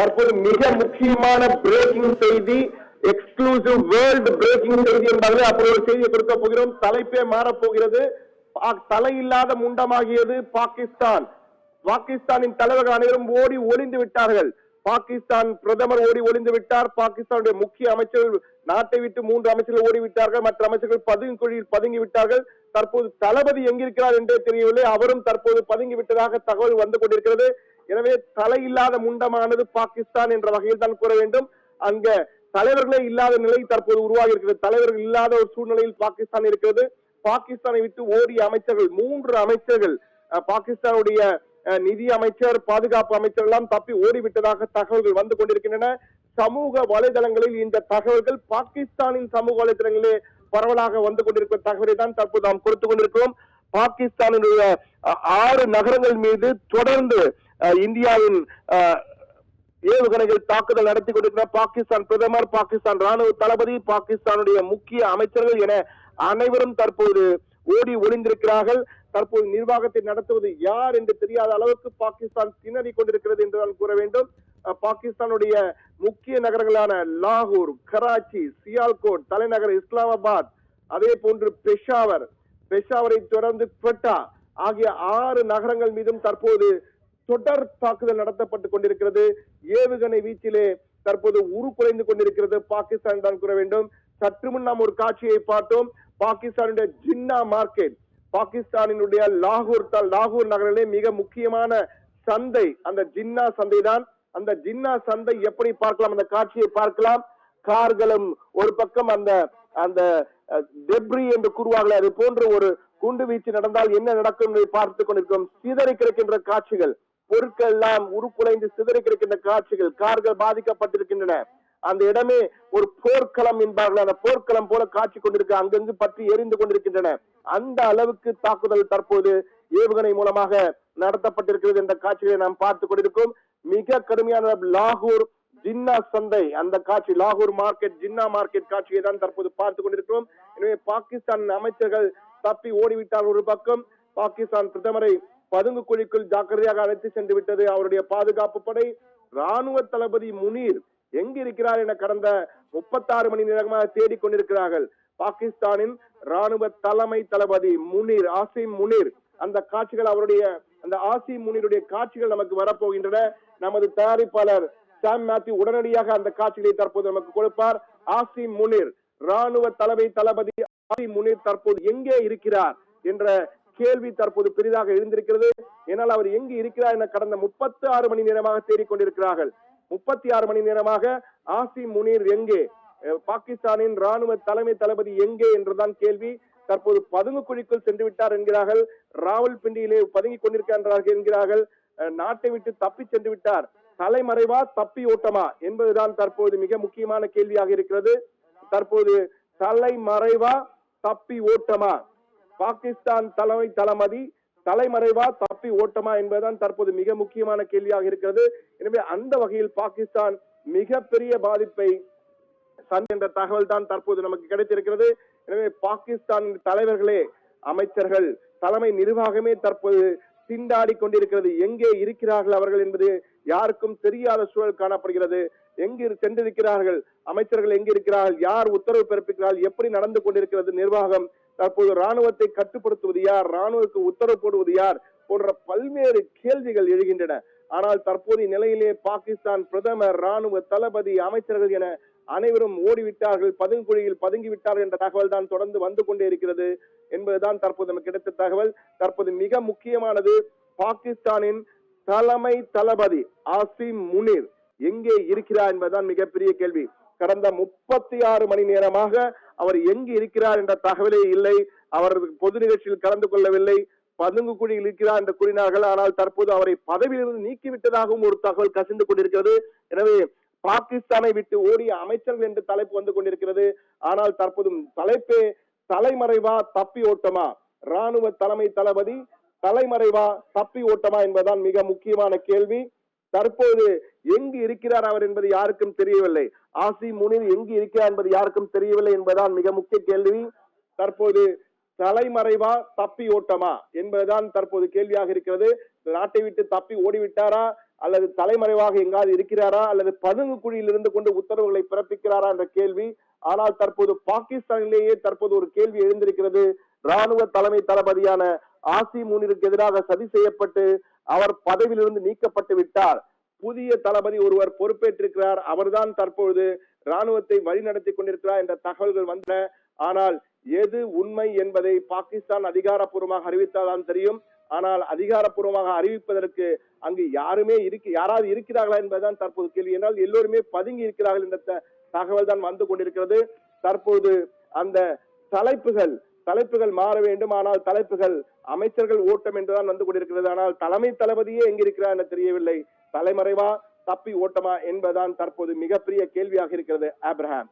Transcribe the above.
தற்போது மிக முக்கியமான பிரேக்கிங் செய்தி, எக்ஸ்க்ளூசிவ் வேர்ல்டு பிரேக்கிங் செய்தி என்பதை அப்படி ஒரு செய்தியை கொடுக்க போகிறோம். தலைப்பே மாறப்போகிறது. தலையில்லாத முண்டமாகியது பாகிஸ்தான். பாகிஸ்தானின் தலைவர்கள் அனைவரும் ஓடி ஒளிந்து விட்டார்கள். பாகிஸ்தான் பிரதமர் ஓடி ஒளிந்து விட்டார். பாகிஸ்தானுடைய முக்கிய அமைச்சர்கள் நாட்டை விட்டு 3 அமைச்சர்கள் ஓடிவிட்டார்கள். மற்ற அமைச்சர்கள் பதுங்குழியில் பதுங்கி விட்டார்கள். தற்போது தளபதி எங்கிருக்கிறார் என்றே தெரியவில்லை. அவரும் தற்போது பதுங்கி விட்டதாக தகவல் வந்து கொண்டிருக்கிறது. எனவே தலையில்லாத முண்டமானது பாகிஸ்தான் என்ற வகையில் தான் கூற வேண்டும். அங்க தலைவர்களே இல்லாத நிலை தற்போது உருவாகி இருக்கிறது. தலைவர்கள் இல்லாத ஒரு சூழ்நிலையில் பாகிஸ்தான் இருக்கிறது. பாகிஸ்தானை விட்டு ஓடிய அமைச்சர்கள் 3 அமைச்சர்கள், பாகிஸ்தானுடைய நிதி அமைச்சர், பாதுகாப்பு அமைச்சர் எல்லாம் தப்பி ஓடிவிட்டதாக தகவல்கள் வந்து கொண்டிருக்கின்றன. சமூக வலைதளங்களில் இந்த தகவல்கள் பாகிஸ்தானின் சமூக வலைதளங்களிலே பரவலாக வந்து கொண்டிருக்கிற தகவலை தான் தற்போது நாம் கொடுத்துக் கொண்டிருக்கிறோம். பாகிஸ்தானுடைய 6 நகரங்கள் மீது தொடர்ந்து இந்தியாவின் ஏவுகணைகள் தாக்குதல் நடத்தி கொண்டிருக்கிற பாகிஸ்தான் பிரதமர், பாகிஸ்தான் ராணுவ தளபதி, பாகிஸ்தானுடைய முக்கிய அமைச்சர்கள் என அனைவரும் தற்போது ஓடி ஒளிந்திருக்கிறார்கள். தற்போது நிர்வாகத்தை நடத்துவது யார் என்று தெரியாத அளவுக்கு பாகிஸ்தான் திணறி கொண்டிருக்கிறது என்றுதான் கூற வேண்டும். பாகிஸ்தானுடைய முக்கிய நகரங்களான லாகூர், கராச்சி, சியால்கோட், தலைநகர் இஸ்லாமாபாத், அதே போன்று பெஷாவரை தொடர்ந்து குவெட்டா ஆகிய 6 நகரங்கள் மீதும் தற்போது தொடர் தாக்குதல் நடத்தப்பட்டுக் கொண்டிருக்கிறது. ஏவுகணை வீச்சிலே தற்போது உருக்குலைந்து கொண்டிருக்கிறது பாகிஸ்தான் தான் கூற வேண்டும். சற்று முன் நாம் ஒரு காட்சியை பார்த்தோம். பாகிஸ்தானுடைய ஜின்னா மார்க்கெட், பாகிஸ்தானினுடைய லாகூர் நகரிலே மிக முக்கியமான சந்தை அந்த ஜின்னா சந்தை தான். அந்த ஜின்னா சந்தை எப்படி பார்க்கலாம், அந்த காட்சியை பார்க்கலாம். கார்களும் ஒரு பக்கம் அந்த டெப்ரி என்று கூறுவார்கள், அது போன்ற ஒரு குண்டு வீச்சு நடந்தால் என்ன நடக்கும் என்பதை பார்த்துக் கொண்டிருக்கிறோம். சிதறி கிடக்கின்ற காட்சிகள், பொருட்கள் எல்லாம் உருக்குலைந்து சிதறி கிடக்கின்ற காட்சிகள், கார்கள் பாதிக்கப்பட்டிருக்கின்றன. அந்த இடமே ஒரு போர்க்களம் என்பார்கள், அந்த போர்க்களம் போல காட்சி கொண்டிருக்க, அங்கங்கு பற்றி எரிந்து கொண்டிருக்கின்றன. அந்த அளவுக்கு தாக்குதல் தற்போது ஏவுகணை மூலமாக நடத்தப்பட்டிருக்கிறது என்ற காட்சிகளை நாம் பார்த்துக் கொண்டிருக்கிறோம். மிக கடுமையான லாகூர் ஜின்னா சந்தை, அந்த காட்சி லாகூர் மார்க்கெட், ஜின்னா மார்க்கெட் காட்சியை தான் தற்போது பார்த்துக் கொண்டிருக்கிறோம். எனவே பாகிஸ்தான் அமைச்சர்கள் தப்பி ஓடிவிட்டார். ஒரு பக்கம் பாகிஸ்தான் பிரதமரை பதுங்கு குழிக்குள் ஜாக்கிரதையாக அழைத்து சென்று விட்டது அவருடைய பாதுகாப்பு படை. ராணுவ தளபதி முனீர் எங்கு இருக்கிறார் என கடந்த 36 மணி நேரமாக தேடிக்கொண்டிருக்கிறார்கள். பாகிஸ்தானின் ராணுவ தலைமை தளபதி முனீர், ஆசிம் முனீர், அந்த காட்சிகள், அவருடைய அந்த ஆசிம் முனீருடைய காட்சிகள் நமக்கு வரப்போகின்றன. நமது தயாரிப்பாளர் சாம் மேத்யூ உடனடியாக அந்த காட்சிகளை தற்போது நமக்கு கொடுப்பார். ஆசிம் முனீர், ராணுவ தளபதி ஆசிம் முனீர் தற்போது எங்கே இருக்கிறார் என்ற கேள்வி தற்போது பெரிதாக எழுந்திருக்கிறது. ஏனால் அவர் எங்கு இருக்கிறார் என கடந்த 36 மணி நேரமாக தேடிக்கொண்டிருக்கிறார்கள். 36 மணி நேரமாக ஆசிம் முனீர் எங்கே, பாகிஸ்தானின் ராணுவ தலைமை தளபதி எங்கே என்றுதான் கேள்வி. தற்போது பதுங்கு குழிக்குள் சென்று விட்டார் என்கிறார்கள். ராவல்பிண்டியிலே பதுங்கிக் கொண்டிருக்கிறார்கள் என்கிறார்கள். நாட்டை விட்டு தப்பி சென்று விட்டார். தலைமறைவா தப்பி ஓட்டமா என்பதுதான் தற்போது மிக முக்கியமான கேள்வியாக இருக்கிறது. தற்போது தலைமறைவா தப்பி ஓட்டமா, பாகிஸ்தான் தளபதி தலைமறைவா தப்பி ஓட்டமா என்பதுதான் தற்போது மிக முக்கியமான கேள்வியாக இருக்கிறது. எனவே அந்த வகையில் பாகிஸ்தான் மிகப்பெரிய பாதிப்பை என்ற தகவல் தான் தற்போது நமக்கு கிடைத்திருக்கிறது. எனவே பாகிஸ்தான் தலைவர்களே, அமைச்சர்கள், தலைமை நிர்வாகமே தற்போது திண்டாடி கொண்டிருக்கிறது. எங்கே இருக்கிறார்கள் அவர்கள் என்பது யாருக்கும் தெரியாத சூழல் காணப்படுகிறது. எங்கு சென்றிருக்கிறார்கள் அமைச்சர்கள், எங்கு இருக்கிறார்கள், யார் உத்தரவு பிறப்பிக்கிறார்கள், எப்படி நடந்து கொண்டிருக்கிறது நிர்வாகம், தற்போது ராணுவத்தை கட்டுப்படுத்துவது யார், ராணுவத்துக்கு உத்தரவு போடுவது யார் போன்ற பல்வேறு கேள்விகள் எழுகின்றன. ஆனால் தற்போதைய நிலையிலே பாகிஸ்தான் பிரதமர், ராணுவ தளபதி, அமைச்சர்கள் என அனைவரும் ஓடிவிட்டார்கள், பதுங்குழியில் பதுங்கிவிட்டார்கள் என்ற தகவல் தான் தொடர்ந்து வந்து கொண்டே இருக்கிறது என்பதுதான் தற்போது நமக்கு கிடைத்த தகவல். தற்போது மிக முக்கியமானது, பாகிஸ்தானின் தலைமை தளபதி ஆசிம் முனீர் எங்கே இருக்கிறார் என்பதுதான் மிகப்பெரிய கேள்வி. கடந்த 36 மணி நேரமாக அவர் எங்கு இருக்கிறார் என்ற தகவலே இல்லை. அவர் பொது நிகழ்ச்சியில் கலந்து கொள்ளவில்லை, பதுங்கு குழியில் இருக்கிறார் என்று கூறினார்கள். ஆனால் தற்போது அவரை பதவியிலிருந்து நீக்கிவிட்டதாகவும் ஒரு தகவல் கசிந்து கொண்டிருக்கிறது. எனவே பாகிஸ்தானை விட்டு ஓடிய அமைச்சர்கள் என்று தலைப்பு வந்து கொண்டிருக்கிறது. ஆனால் தற்போது தலைப்பே தலைமறைவா தப்பி ஓட்டமா, ராணுவ தலைமை தளபதி தலைமறைவா தப்பி ஓட்டமா என்பதுதான் மிக முக்கியமான கேள்வி. தற்போது எங்கு இருக்கிறார் அவர் என்பது யாருக்கும் தெரியவில்லை. ஆசிம் முனீர் எங்கு இருக்கிறார் என்பது யாருக்கும் தெரியவில்லை என்பதுதான் மிக முக்கிய கேள்வி. தற்போது தலைமறைவா தப்பி ஓட்டமா என்பதுதான் தற்போது கேள்வியாக இருக்கிறது. நாட்டை விட்டு தப்பி ஓடிவிட்டாரா அல்லது தலைமறைவாக எங்காவது இருக்கிறாரா அல்லது பதுங்கு குழியில் இருந்து கொண்டு உத்தரவுகளை பிறப்பிக்கிறாரா என்ற கேள்வி. ஆனால் தற்போது பாகிஸ்தானிலேயே தற்போது ஒரு கேள்வி எழுந்திருக்கிறது. ராணுவ தலைமை தளபதியான ஆசிம் முனிருக்கு எதிராக சதி செய்யப்பட்டு அவர் பதவியிலிருந்து நீக்கப்பட்டு விட்டார். புதிய தளபதி ஒருவர் பொறுப்பேற்றிருக்கிறார், அவர்தான் தற்பொழுது ராணுவத்தை வழிநடத்தி கொண்டிருக்கிறார் என்ற தகவல்கள் வந்தன. ஆனால் எது உண்மை என்பதை பாகிஸ்தான் அதிகாரப்பூர்வமாக அறிவித்தால்தான் தெரியும். ஆனால் அதிகாரப்பூர்வமாக அறிவிப்பதற்கு அங்கு யாராவது இருக்கிறார்களா என்பதுதான் தற்போது கேள்வி. என்றால் எல்லோருமே பதுங்கி இருக்கிறார்கள் என்ற தகவல் தான் வந்து கொண்டிருக்கிறது. தற்போது அந்த தலைப்புகள் மாற வேண்டும். ஆனால் தலைப்புகள் அமைச்சர்கள் ஓட்டம் என்றுதான் வந்து கொண்டிருக்கிறது. ஆனால் தலைமை தளபதியே எங்கிருக்கிறார் என தெரியவில்லை. தலைமறைவா, தப்பி ஓட்டமா என்பதுதான் தற்போது மிகப்பெரிய கேள்வியாக இருக்கிறது. ஆப்ரஹாம்.